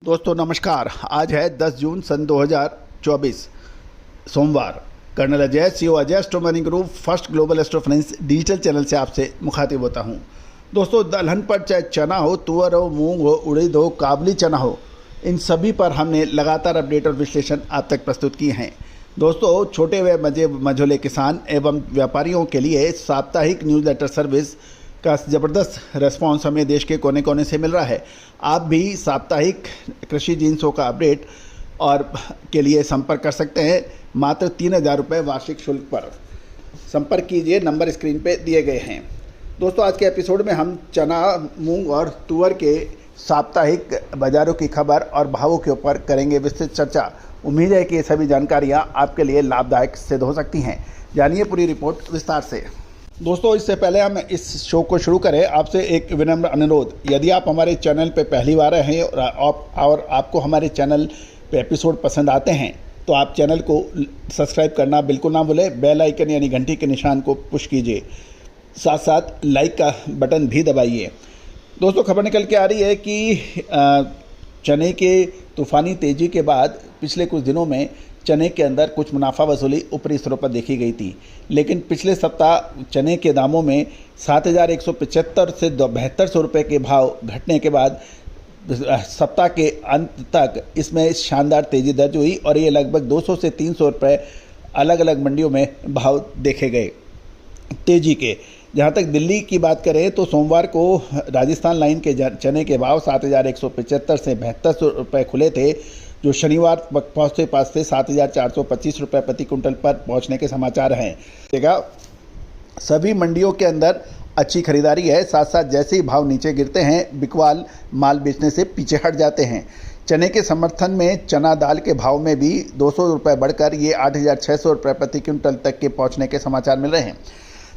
दोस्तों नमस्कार। आज है 10 जून सन 2024 सोमवार। Colonel Ajay CO Ajay astro money group first global astro finance digital channel से आपसे मुखातिब होता हूं। दोस्तों दलहन पर चाहे चना हो, तुअर हो, मूंग हो, उड़द हो, काबली चना हो, इन सभी पर हमने लगातार अपडेट और विश्लेषण आप तक प्रस्तुत किए हैं। दोस्तों छोटे व मझोले किसान एवं व्यापारियों के लिए साप्ताहिक न्यूज़लेटर सर्विस का ज़बरदस्त रेस्पॉन्स हमें देश के कोने कोने से मिल रहा है। आप भी साप्ताहिक कृषि जिन्सों का अपडेट और के लिए संपर्क कर सकते हैं। मात्र 3,000 रुपये वार्षिक शुल्क पर संपर्क कीजिए, नंबर स्क्रीन पे दिए गए हैं। दोस्तों आज के एपिसोड में हम चना, मूंग और तुअर के साप्ताहिक बाज़ारों की खबर और भावों के ऊपर करेंगे विस्तृत चर्चा। उम्मीद है कि ये सभी जानकारियाँ आपके लिए लाभदायक सिद्ध हो सकती हैं। जानिए पूरी रिपोर्ट विस्तार से। दोस्तों इससे पहले हम इस शो को शुरू करें, आपसे एक विनम्र अनुरोध। यदि आप हमारे चैनल पर पहली बार आए हैं और आपको हमारे चैनल पे एपिसोड पसंद आते हैं तो आप चैनल को सब्सक्राइब करना बिल्कुल ना भूलें। बेल आइकन यानी घंटी के निशान को पुश कीजिए, साथ साथ लाइक का बटन भी दबाइए। दोस्तों खबर निकल के आ रही है कि चने के तूफ़ानी तेज़ी के बाद पिछले कुछ दिनों में चने के अंदर कुछ मुनाफा वसूली ऊपरी स्तरों पर देखी गई थी, लेकिन पिछले सप्ताह चने के दामों में 7,175 से 7,200 रुपये के भाव घटने के बाद सप्ताह के अंत तक इसमें शानदार तेज़ी दर्ज हुई और ये लगभग 200 से 300 रुपये अलग अलग मंडियों में भाव देखे गए तेज़ी के। जहाँ तक दिल्ली की बात करें तो सोमवार को राजस्थान लाइन के चने के भाव 7,175 से 7,200 रुपये खुले थे, जो शनिवार पहुँचते पास 7,425 रुपये प्रति कुंटल पर पहुँचने के समाचार हैं। देखा सभी मंडियों के अंदर अच्छी खरीदारी है। साथ साथ जैसे ही भाव नीचे गिरते हैं बिकवाल माल बेचने से पीछे हट जाते हैं। चने के समर्थन में चना दाल के भाव में भी 200 रुपये बढ़कर ये 8,600 रुपये प्रति क्विंटल तक के पहुंचने के समाचार मिल रहे हैं।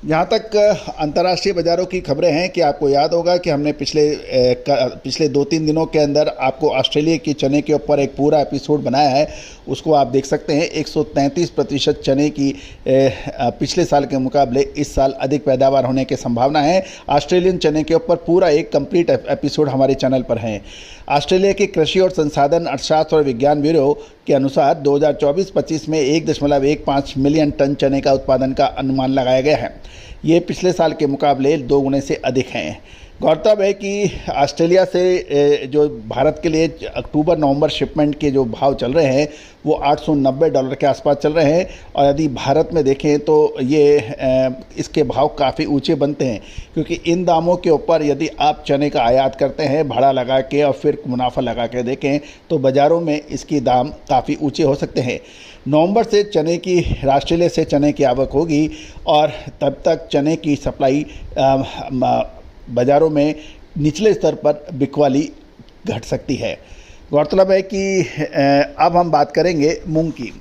जहाँ तक अंतर्राष्ट्रीय बाज़ारों की खबरें हैं कि आपको याद होगा कि हमने पिछले 2-3 दिनों के अंदर आपको ऑस्ट्रेलिया की चने के ऊपर एक पूरा एपिसोड बनाया है, उसको आप देख सकते हैं। 133% चने की पिछले साल के मुकाबले इस साल अधिक पैदावार होने की संभावना है। ऑस्ट्रेलियन चने के ऊपर पूरा एक कंप्लीट एपिसोड हमारे चैनल पर है। ऑस्ट्रेलिया के कृषि और संसाधन अर्थशास्त्र और विज्ञान ब्यूरो के अनुसार 2024-25 में 1.15 मिलियन टन चने का उत्पादन का अनुमान लगाया गया है। ये पिछले साल के मुकाबले 2 गुने से अधिक हैं। गौरतलब है कि ऑस्ट्रेलिया से जो भारत के लिए अक्टूबर-नवंबर शिपमेंट के जो भाव चल रहे हैं वो $890 के आसपास चल रहे हैं, और यदि भारत में देखें तो ये इसके भाव काफ़ी ऊंचे बनते हैं, क्योंकि इन दामों के ऊपर यदि आप चने का आयात करते हैं भाड़ा लगा के और फिर मुनाफा लगा के देखें तो बाज़ारों में इसकी दाम काफ़ी ऊँचे हो सकते हैं। नवंबर से ऑस्ट्रेलिया से चने की आवक होगी और तब तक चने की सप्लाई बाज़ारों में निचले स्तर पर बिकवाली घट सकती है। गौरतलब है कि अब हम बात करेंगे मूंग की।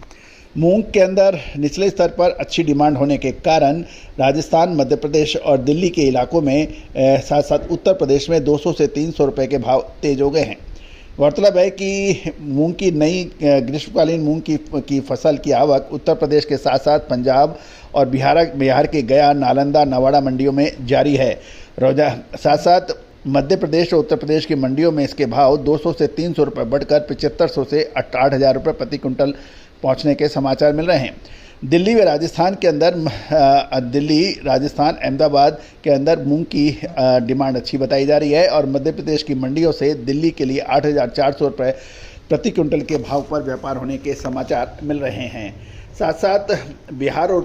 मूंग के अंदर निचले स्तर पर अच्छी डिमांड होने के कारण राजस्थान, मध्य प्रदेश और दिल्ली के इलाकों में साथ साथ उत्तर प्रदेश में 200 से 300 रुपये के भाव तेज हो गए हैं। गौरतलब है कि मूंग की नई ग्रीष्मकालीन मूंग की फसल की आवक उत्तर प्रदेश के साथ साथ पंजाब और बिहार के गया, नालंदा, नवाड़ा मंडियों में जारी है। साथ साथ मध्य प्रदेश और उत्तर प्रदेश की मंडियों में इसके भाव 200 से 300 रुपये बढ़कर 7,500 से 8,000 रुपये प्रति क्विंटल पहुंचने के समाचार मिल रहे हैं। दिल्ली व राजस्थान के अंदर दिल्ली, राजस्थान, अहमदाबाद के अंदर मूंग की डिमांड अच्छी बताई जा रही है और मध्य प्रदेश की मंडियों से दिल्ली के लिए 8,400 रुपये प्रति क्विंटल के भाव पर व्यापार होने के समाचार मिल रहे हैं। साथ साथ बिहार और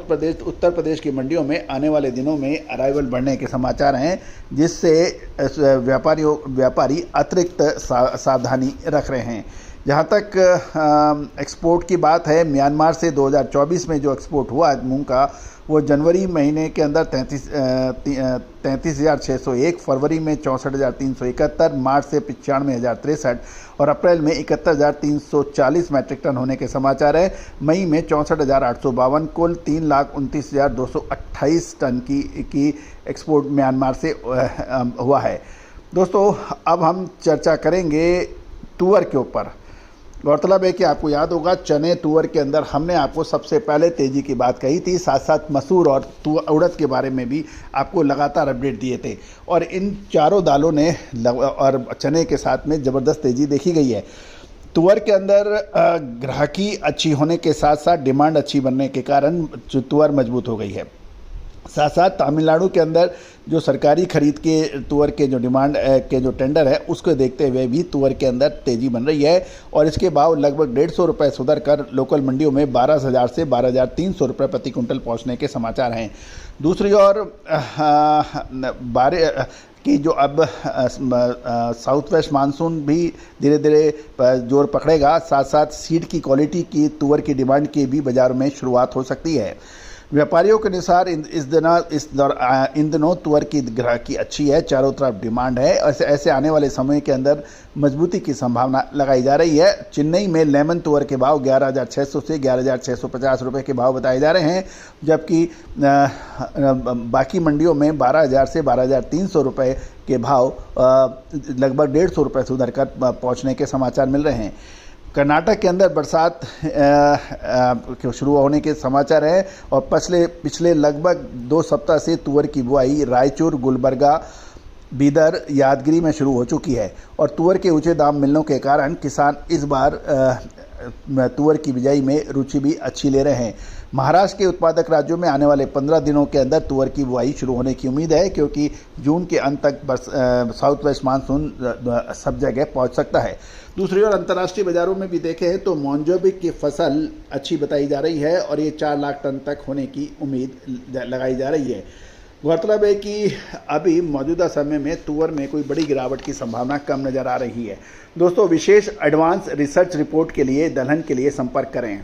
उत्तर प्रदेश की मंडियों में आने वाले दिनों में अराइवल बढ़ने के समाचार हैं, जिससे व्यापारी अतिरिक्त सावधानी रख रहे हैं। जहाँ तक एक्सपोर्ट की बात है, म्यांमार से 2024 में जो एक्सपोर्ट हुआ मूंग का वो जनवरी महीने के अंदर 33,601, फरवरी में 64,371, मार्च से 95,063 और अप्रैल में 71,340 मैट्रिक टन होने के समाचार है। मई में 64,852, कुल 3,29,228 टन की एक्सपोर्ट म्यांमार से हुआ है। दोस्तों अब हम चर्चा करेंगे तुअर के ऊपर। गौरतलब है कि आपको याद होगा चने तुअर के अंदर हमने आपको सबसे पहले तेज़ी की बात कही थी, साथ साथ मसूर और उड़द के बारे में भी आपको लगातार अपडेट दिए थे और इन चारों दालों ने और चने के साथ में ज़बरदस्त तेज़ी देखी गई है। तुअर के अंदर ग्राहकी अच्छी होने के साथ साथ डिमांड अच्छी बनने के कारण जो तुअर मजबूत हो गई है। साथ साथ तमिलनाडु के अंदर जो सरकारी खरीद के तुअर के जो डिमांड के जो टेंडर है उसको देखते हुए भी तुअर के अंदर तेज़ी बन रही है और इसके भाव लगभग 150 रुपये सुधर कर लोकल मंडियों में 12,000 से 12,300 रुपये प्रति कुंटल पहुंचने के समाचार हैं। दूसरी ओर कि जो अब साउथ वेस्ट मानसून भी धीरे धीरे जोर पकड़ेगा, साथ साथ सीड की क्वालिटी की तुअर की डिमांड की भी बाजार में शुरुआत हो सकती है। व्यापारियों के अनुसार इन दिनों तुअर की ग्राहकी अच्छी है, चारों तरफ डिमांड है। ऐसे आने वाले समय के अंदर मजबूती की संभावना लगाई जा रही है। चेन्नई में लेमन तुअर के भाव 11,600 से 11,650 रुपये के भाव बताए जा रहे हैं, जबकि बाकी मंडियों में 12,000 से 12,300 रुपये के भाव लगभग 150 रुपये सुधर कर पहुँचने के समाचार मिल रहे हैं। कर्नाटक के अंदर बरसात शुरू होने के समाचार हैं और पिछले लगभग 2 सप्ताह से तुअर की बुआई रायचूर, गुलबर्गा, बीदर, यादगिरी में शुरू हो चुकी है और तुअर के ऊंचे दाम मिलने के कारण किसान इस बार तुअर की बिजाई में रुचि भी अच्छी ले रहे हैं। महाराष्ट्र के उत्पादक राज्यों में आने वाले 15 दिनों के अंदर तुअर की बुआई शुरू होने की उम्मीद है, क्योंकि जून के अंत तक साउथ वेस्ट मानसून सब जगह पहुंच सकता है। दूसरी ओर अंतर्राष्ट्रीय बाजारों में भी देखें तो मोंजाम्बिक की फसल अच्छी बताई जा रही है और ये 4 लाख टन तक होने की उम्मीद लगाई जा रही है। गौरतलब है कि अभी मौजूदा समय में तुअर में कोई बड़ी गिरावट की संभावना कम नज़र आ रही है। दोस्तों, विशेष एडवांस रिसर्च रिपोर्ट के लिए दलहन के लिए संपर्क करें।